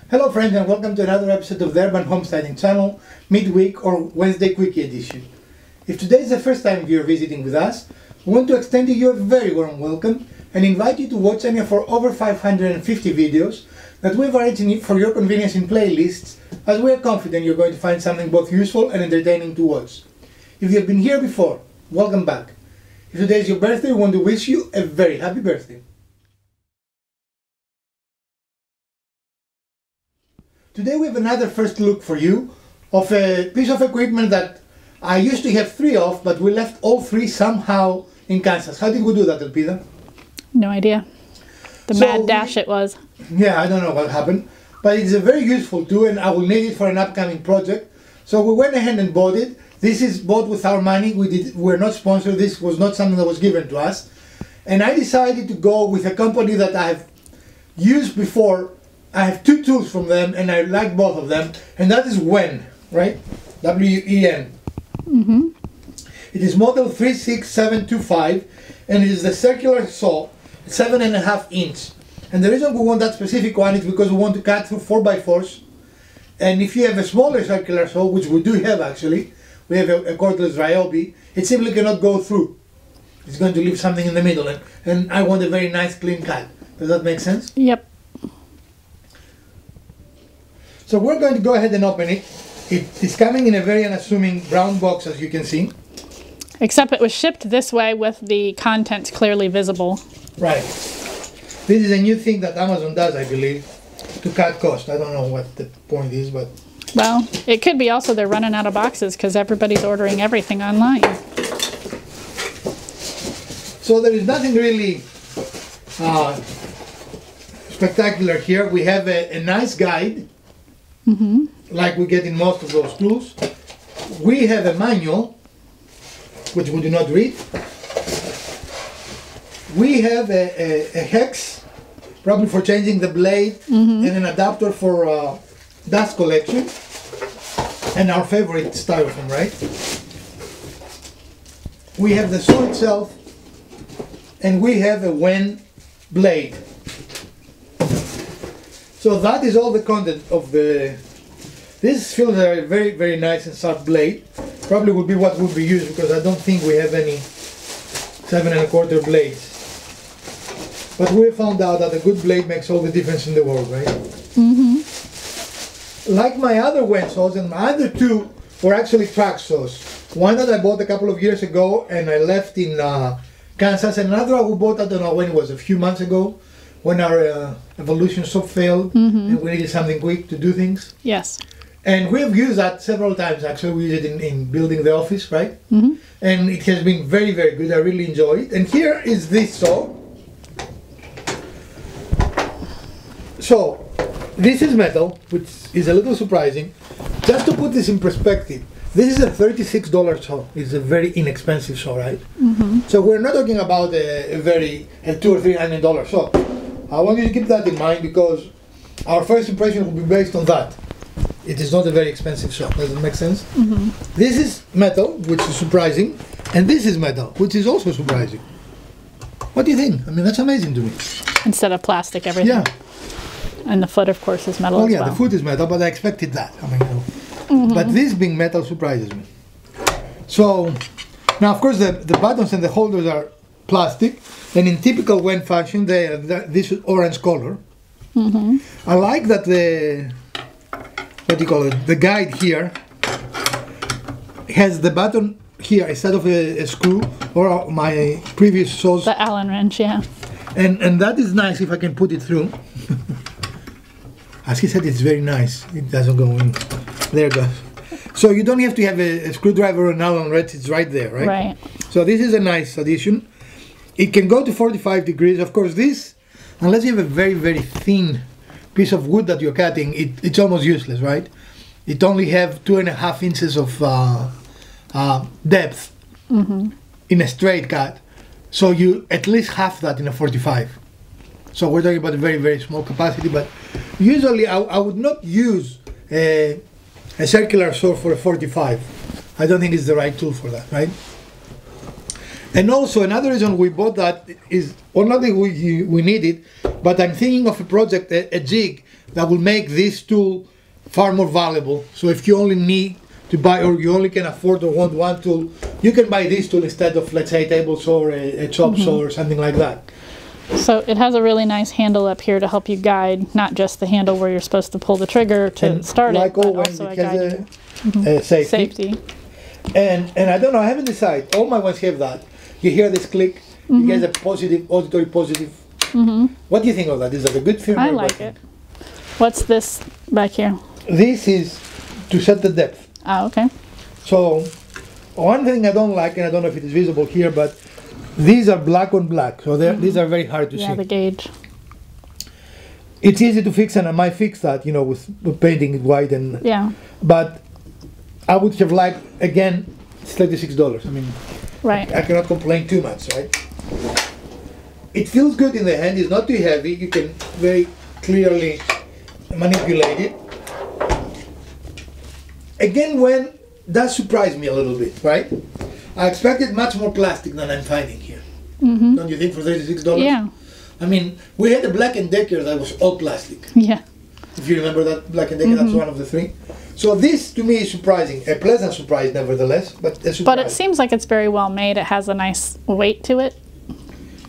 Hello friends, and welcome to another episode of the Urban Homesteading channel, midweek or Wednesday quickie edition. If today is the first time you're visiting with us, we want to extend to you a very warm welcome and invite you to watch any of our over 550 videos that we've arranged for your convenience in playlists, as we are confident you're going to find something both useful and entertaining to watch. If you've been here before, welcome back. If today is your birthday, we want to wish you a very happy birthday. Today we have another first look for you of a piece of equipment that I used to have 3 of, but we left all 3 somehow in Kansas. How did we do that, Elpida? No idea. The mad dash it was. Yeah, I don't know what happened, but it's a very useful tool and I will need it for an upcoming project. So we went ahead and bought it. This is bought with our money. We're not sponsored. This was not something that was given to us. And I decided to go with a company that I have used before. I have 2 tools from them and I like both of them, and that is WEN, right? W-E-N. Mm-hmm. It is model 36725 and it is the circular saw, 7.5 inch. And the reason we want that specific one is because we want to cut through 4x4s. And if you have a smaller circular saw, which we do have actually, we have a cordless Ryobi, it simply cannot go through. It's going to leave something in the middle, and I want a very nice clean cut. Does that make sense? Yep. So we're going to go ahead and open it. It is coming in a very unassuming brown box, as you can see. Except it was shipped this way with the contents clearly visible. Right. This is a new thing that Amazon does, I believe, to cut cost. I don't know what the point is, but... Well, it could be also they're running out of boxes because everybody's ordering everything online. So there is nothing really spectacular here. We have a nice guide. Mm-hmm. Like we get in most of those tools. We have a manual, which we do not read. We have a hex, probably for changing the blade, and an adapter for dust collection, and our favorite styrofoam, right? We have the saw itself, and we have a WEN blade. So that is all the content of the... This feels a very, very nice and sharp blade. Probably will be what will be used because I don't think we have any 7.25 blades. But we found out that a good blade makes all the difference in the world, right? Mm-hmm. Like my other WEN saws, and my other 2 were actually track saws. One that I bought a couple of years ago and I left in Kansas, and another one we bought, I don't know when it was, a few months ago, when our Evolution saw failed and we needed something quick to do things. Yes. And we have used that several times actually. We used it in building the office, right? Mm-hmm. And it has been very, very good. I really enjoy it. And here is this saw. So, this is metal, which is a little surprising. Just to put this in perspective, this is a $36 saw. It's a very inexpensive saw, right? Mm-hmm. So we're not talking about a $200 or $300 saw. I want you to keep that in mind because our first impression will be based on that. It is not a very expensive saw. Does it make sense? Mm-hmm. This is metal, which is surprising, and this is metal, which is also surprising. What do you think? I mean, that's amazing to me. Instead of plastic, everything. Yeah. And the foot, of course, is metal Well, as yeah, well. the foot is metal, but I expected that. I mean, you know. But this being metal surprises me. So, now of course the buttons and the holders are plastic, and in typical WEN fashion they are this orange color. Mm-hmm. I like that the, what do you call it, the guide here has the button here instead of a screw, or my previous saws. The Allen wrench, yeah. And that is nice if I can put it through. As he said, it's very nice. It doesn't go in. There it goes. So you don't have to have a screwdriver or an Allen wrench. It's right there, right? Right. So this is a nice addition. It can go to 45 degrees. Of course, this, unless you have a very, very thin piece of wood that you're cutting, it's almost useless, right? It only have 2.5 inches of depth in a straight cut. So you at least half that in a 45. So we're talking about a very, very small capacity, but usually I would not use a circular saw for a 45. I don't think it's the right tool for that, right? And also another reason we bought that is, well, not that we need it, but I'm thinking of a project, a jig, that will make this tool far more valuable. So if you only need to buy, or you only can afford or want one tool, you can buy this tool instead of, let's say, a table saw or a chop saw or something like that. So it has a really nice handle up here to help you guide, not just the handle where you're supposed to pull the trigger to And start it, like but always, also a it has guiding a safety. safety. And I don't know, I haven't decided. All my ones have that. You hear this click, you get a positive, auditory positive. What do you think of that? Is that a good firmware? I like button? it. What's this back here? This is to set the depth. Oh, okay. So one thing I don't like, and I don't know if it is visible here, but these are black on black, so these are very hard to Yeah, see. the gauge. It's easy to fix, and I might fix that, you know, with painting it white. And Yeah, but I would have liked, again, it's $36. I mean, right. I cannot complain too much, right? It feels good in the hand. It's not too heavy. You can very clearly manipulate it. Again, when that surprised me a little bit, right? I expected much more plastic than I'm finding here. Don't you think, for $36? Yeah, I mean, we had a Black & Decker that was all plastic. yeah. If you remember that Black & Decker, that's one of the three. So this, to me, is surprising. A pleasant surprise, nevertheless, but a surprise. But it seems like it's very well made. It has a nice weight to it.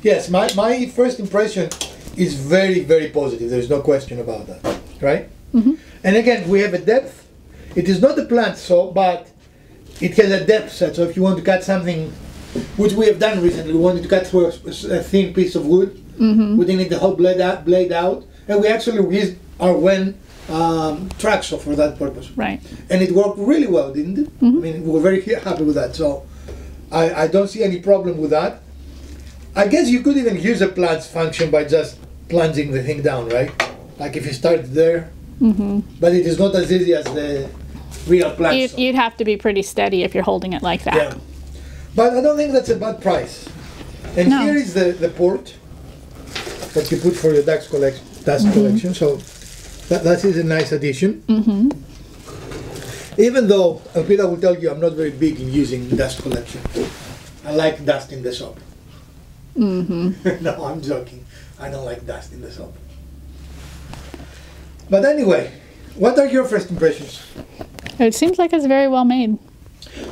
Yes, my first impression is very, very positive. There's no question about that, right? And again, we have a depth. It is not a plant saw, but it has a depth set. So if you want to cut something, which we have done recently, we wanted to cut through a thin piece of wood. We didn't need the whole blade out, and we actually used our Wen track saw for that purpose. Right. And it worked really well, didn't it? I mean, we were very happy with that. So I don't see any problem with that. I guess you could even use a plunge function by just plunging the thing down, right? Like if you start there. But it is not as easy as the real plunge saw. You'd have to be pretty steady if you're holding it like that. Yeah. But I don't think that's a bad price. And No. here is the port that you put for your dust collection. So that is a nice addition. Even though, Peter will tell you, I'm not very big in using dust collection. I like dust in the soap. No, I'm joking. I don't like dust in the soap. But anyway, what are your first impressions? It seems like it's very well made.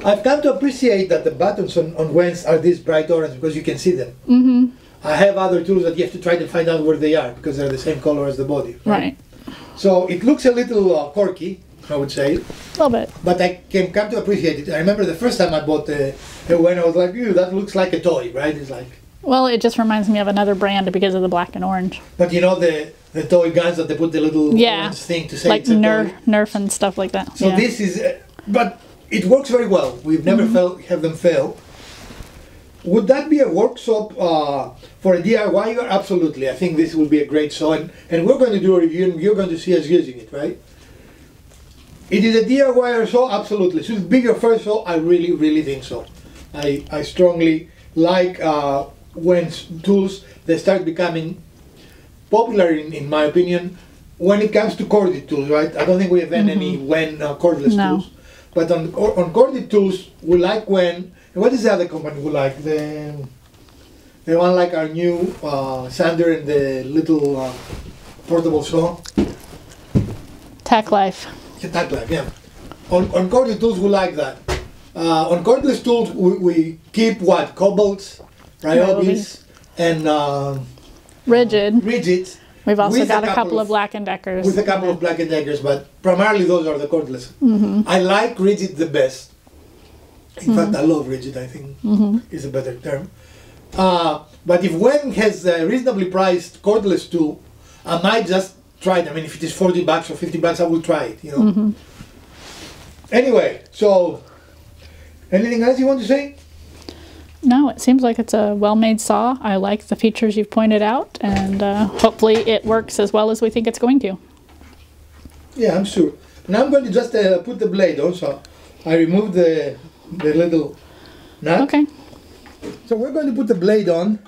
I've come to appreciate that the buttons on Wens are this bright orange because you can see them. I have other tools that you have to try to find out where they are because they're the same color as the body. Right. So it looks a little quirky, I would say, A little bit. but I can come to appreciate it. I remember the first time I bought the Wen, I was like, ew, that looks like a toy, right? It's like, Well, it just reminds me of another brand because of the black and orange. but you know the toy guns that they put the little Yeah. orange thing to say Like it's a toy? Nerf and stuff like that. So Yeah. this is, but it works very well. We've never have them fail. Would that be a workshop for a DIYer? Absolutely. I think this will be a great saw, and we're going to do a review, and you're going to see us using it, right? It is a DIYer saw, absolutely. Should it be your first saw? I really, really think so. I strongly like when tools, they start becoming popular, in my opinion, when it comes to corded tools, right? I don't think we have any Wen cordless No. tools. But on corded tools, we like Wen. And what is the other company we like? The one like our new sander and the little portable saw. Tech Life. Tech Life, yeah. On corded tools, we like that. On cordless tools, we keep what? Cobalts, Ryobis, and Rigid. Rigids. We've also with got a couple of Black & Deckers. With a couple of Black & Deckers, but primarily those are the cordless. I like Rigid the best. In fact, I love Rigid, I think is a better term. But if Wen has a reasonably priced cordless tool, I might just try it. I mean, if it is $40 or $50, I will try it, you know. Anyway, so, anything else you want to say? No, it seems like it's a well-made saw. I like the features you've pointed out, and hopefully it works as well as we think it's going to. Yeah, I'm sure. Now I'm going to just put the blade on, so I removed the little nut. Okay. So we're going to put the blade on,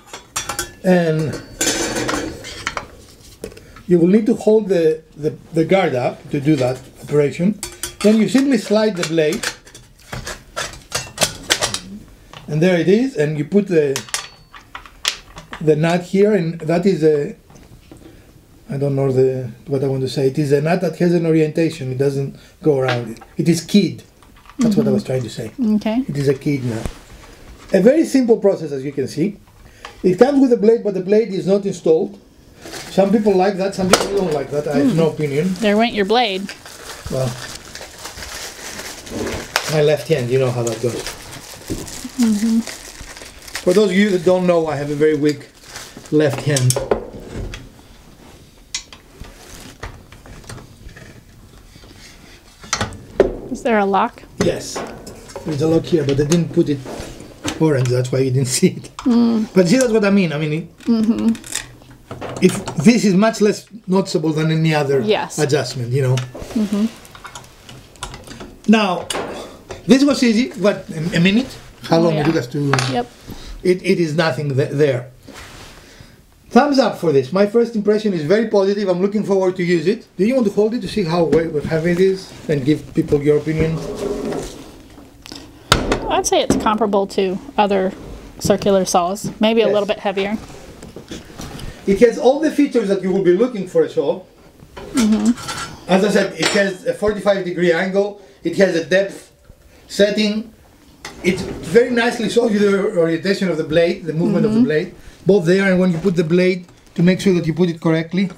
and you will need to hold the guard up to do that operation. Then you simply slide the blade And there it is, and you put the nut here, and that is a, I don't know what I want to say. It is a nut that has an orientation. It doesn't go around it. It is keyed. That's what I was trying to say. Okay. It is a keyed nut. A very simple process, as you can see. It comes with a blade, but the blade is not installed. Some people like that, some people don't like that. I have no opinion. There went your blade. Well, my left hand, you know how that goes. For those of you that don't know, I have a very weak left hand. Is there a lock? Yes, there's a lock here, but I didn't put it orange, that's why you didn't see it. But see, that's what I mean. I mean, if this is much less noticeable than any other adjustment, you know. Now, this was easy. What, a minute? How long it took us to? Yep. It is nothing there. Thumbs up for this. My first impression is very positive. I'm looking forward to use it. Do you want to hold it to see how heavy it is and give people your opinion? I'd say it's comparable to other circular saws. Maybe a little bit heavier. It has all the features that you will be looking for a saw. As I said, it has a 45-degree angle. It has a depth setting. It very nicely shows you the orientation of the blade, the movement of the blade. Both there, and when you put the blade, to make sure that you put it correctly,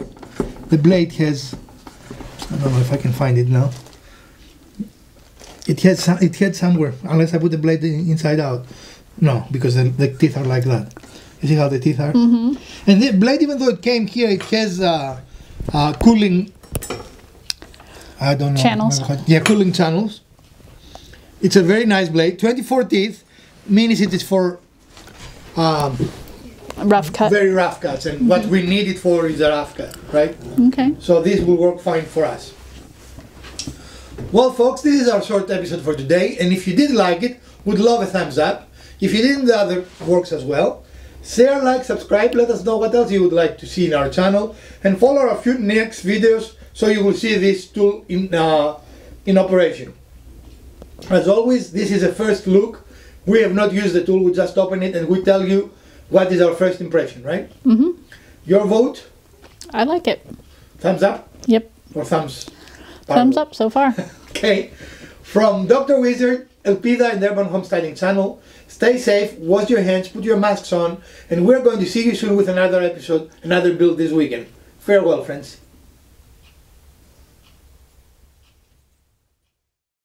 the blade has, I don't know if I can find it now. It had somewhere, unless I put the blade inside out. No, because the teeth are like that. You see how the teeth are? And the blade, even though it came here, it has cooling, I don't know. Channels. Yeah, cooling channels. It's a very nice blade. 24 teeth means it is for rough cut. very rough cuts, and what we need it for is a rough cut, right? Okay. So this will work fine for us. Well, folks, this is our short episode for today, and if you did like it, would love a thumbs up. If you didn't, the other works as well. Share, like, subscribe, let us know what else you would like to see in our channel, and follow our few next videos so you will see this tool in operation. As always, this is a first look. We have not used the tool, we just open it and we tell you what is our first impression, right? Your vote? I like it. Thumbs up? Yep. Or thumbs? Thumbs up so far. Okay. From Dr. Wizard, Elpida and Urban Homesteading Channel, stay safe, wash your hands, put your masks on, and we're going to see you soon with another episode, another build this weekend. Farewell, friends.